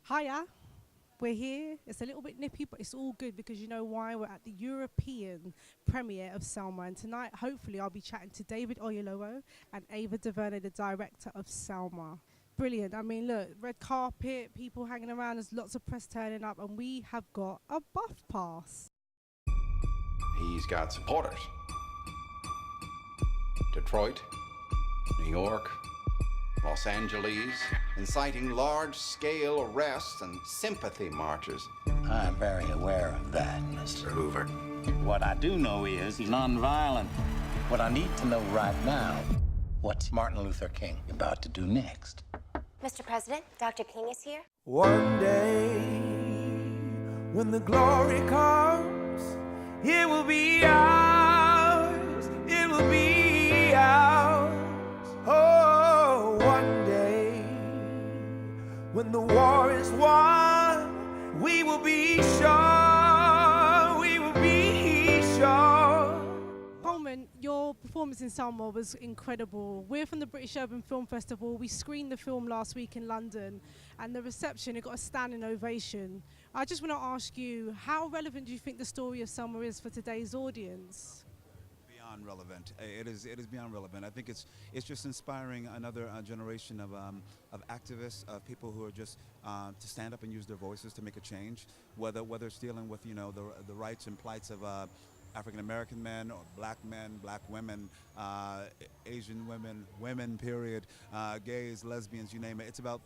Hiya, we're here. It's a little bit nippy, but it's all good because you know why? We're at the European premiere of Selma, and tonight, hopefully, I'll be chatting to David Oyelowo and Ava DuVernay, the director of Selma. Brilliant. I mean, look, red carpet, people hanging around, there's lots of press turning up, and we have got a buff pass. He's got supporters. Detroit, New York, Los Angeles, inciting large-scale arrests and sympathy marches. I'm very aware of that, Mr. Hoover. What I do know is he's nonviolent. What I need to know right now, what's Martin Luther King about to do next? Mr. President, Dr. King is here. One day, when the glory comes, it will be ours. It will be ours. Oh, one day, when the war is won, we will be sure. We will be sure. Coleman, your performance in Selma was incredible. We're from the British Urban Film Festival. We screened the film last week in London, and the reception, it got a standing ovation. I just want to ask you, how relevant do you think the story of Selma is for today's audience? Beyond relevant. It is beyond relevant. I think it's just inspiring another generation of activists, of people who are just to stand up and use their voices to make a change, whether it's dealing with the rights and plights of African American men or black women, Asian women period, gays, lesbians, you name it. It's about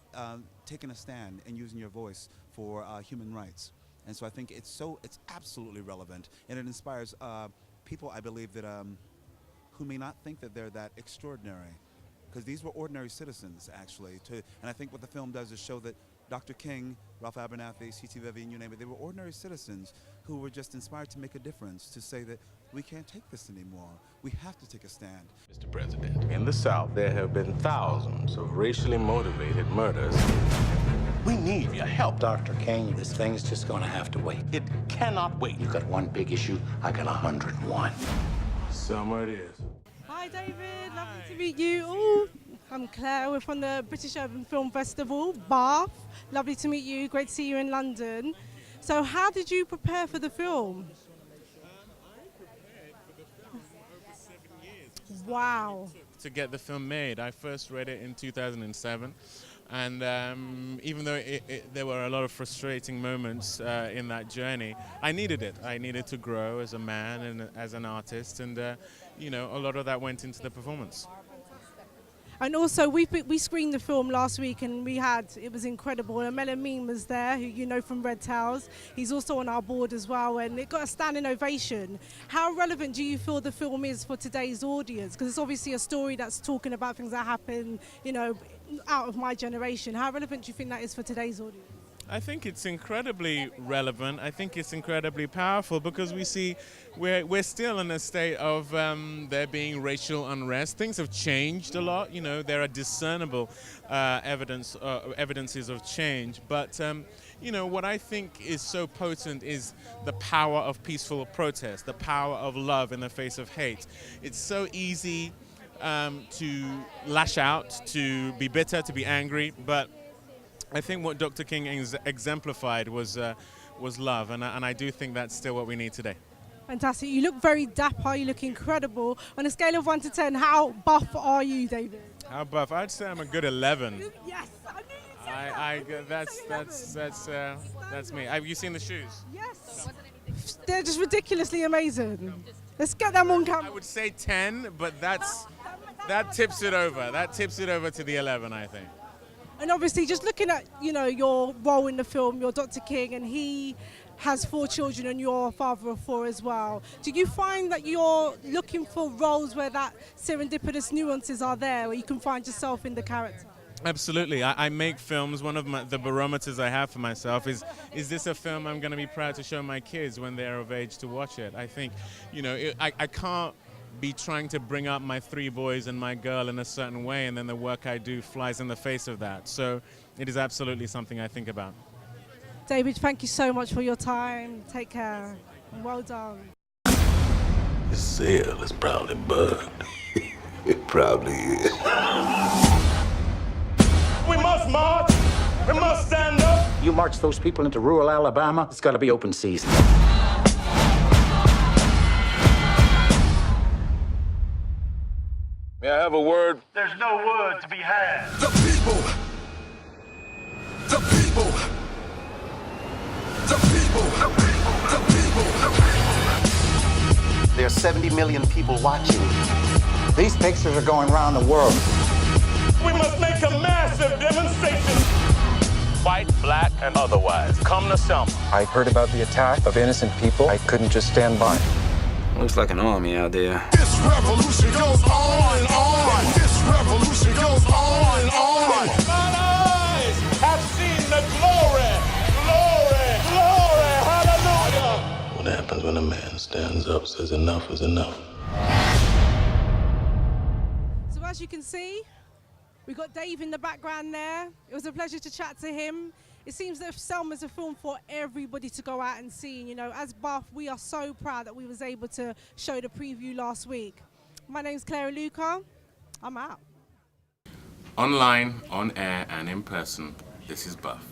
taking a stand and using your voice for human rights. And so I think it's absolutely relevant, and it inspires people, I believe, that who may not think that they're that extraordinary, because these were ordinary citizens actually. And I think what the film does is show that Dr. King, Ralph Abernathy, C.T. Vivian, you name it, they were ordinary citizens who were just inspired to make a difference, to say that we can't take this anymore. We have to take a stand. Mr. President, in the South, there have been thousands of racially motivated murders. We need your help. Dr. King, this thing's just gonna have to wait. It cannot wait. You got one big issue, I got 101. Summer it is. Hi David, lovely to meet you. Ooh, I'm Claire, we're from the British Urban Film Festival, Bath. Lovely to meet you, great to see you in London. So how did you prepare for the film? I prepared for the film for over 7 years. Wow. To get the film made, I first read it in 2007. And even though there were a lot of frustrating moments in that journey, I needed it. I needed to grow as a man and as an artist, and a lot of that went into the performance. And also, we screened the film last week, and it was incredible. And Melamine was there, who you know from Red Towels. He's also on our board as well, and it got a standing ovation. How relevant do you feel the film is for today's audience? Because it's obviously a story that's talking about things that happen, out of my generation. How relevant do you think that is for today's audience? I think it's incredibly relevant. I think it's incredibly powerful because we see we're still in a state of there being racial unrest. Things have changed a lot. There are discernible evidences of change. But what I think is so potent is the power of peaceful protest, the power of love in the face of hate. It's so easy to lash out, to be bitter, to be angry, but I think what Dr. King exemplified was love, and I do think that's still what we need today. Fantastic. You look very dapper, you look incredible. On a scale of 1 to 10, how buff are you, David? How buff? I'd say I'm a good 11. Yes, I knew you'd say that's me. Have you seen the shoes? Yes. They're just ridiculously amazing. Let's get them on camera. I would say 10, but that tips it over. That tips it over to the 11, I think. And obviously, just looking at your role in the film, you're Dr. King, and he has 4 children, and you're a father of 4 as well. Do you find that you're looking for roles where that serendipitous nuances are there, where you can find yourself in the character? Absolutely. I make films. One of the barometers I have for myself is this a film I'm going to be proud to show my kids when they're of age to watch it? I think, I can't be trying to bring up my 3 boys and my girl in a certain way, and then the work I do flies in the face of that. So it is absolutely something I think about. David, thank you so much for your time. Take care. Well done. This sail is probably bugged. It probably is. We must march America must stand up. You march those people into rural Alabama, it's got to be open season. May I have a word? There's no word to be had. The people. The people. The people. The people. The people. There are 70 million people watching. These pictures are going around the world. We must make a massive demonstration. White, black, and otherwise. Come to Selma. I heard about the attack of innocent people. I couldn't just stand by. Looks like an army out there. This revolution goes on and on. This revolution goes on and on. Mine eyes have seen the glory, glory, glory, hallelujah. What happens when a man stands up, says enough is enough? So as you can see, we've got Dave in the background there. It was a pleasure to chat to him. It seems that Selma's a film for everybody to go out and see. You know, as Bath, we are so proud that we was able to show the preview last week. My name's Clara Luca. I'm out. Online, on air, and in person, this is Buff.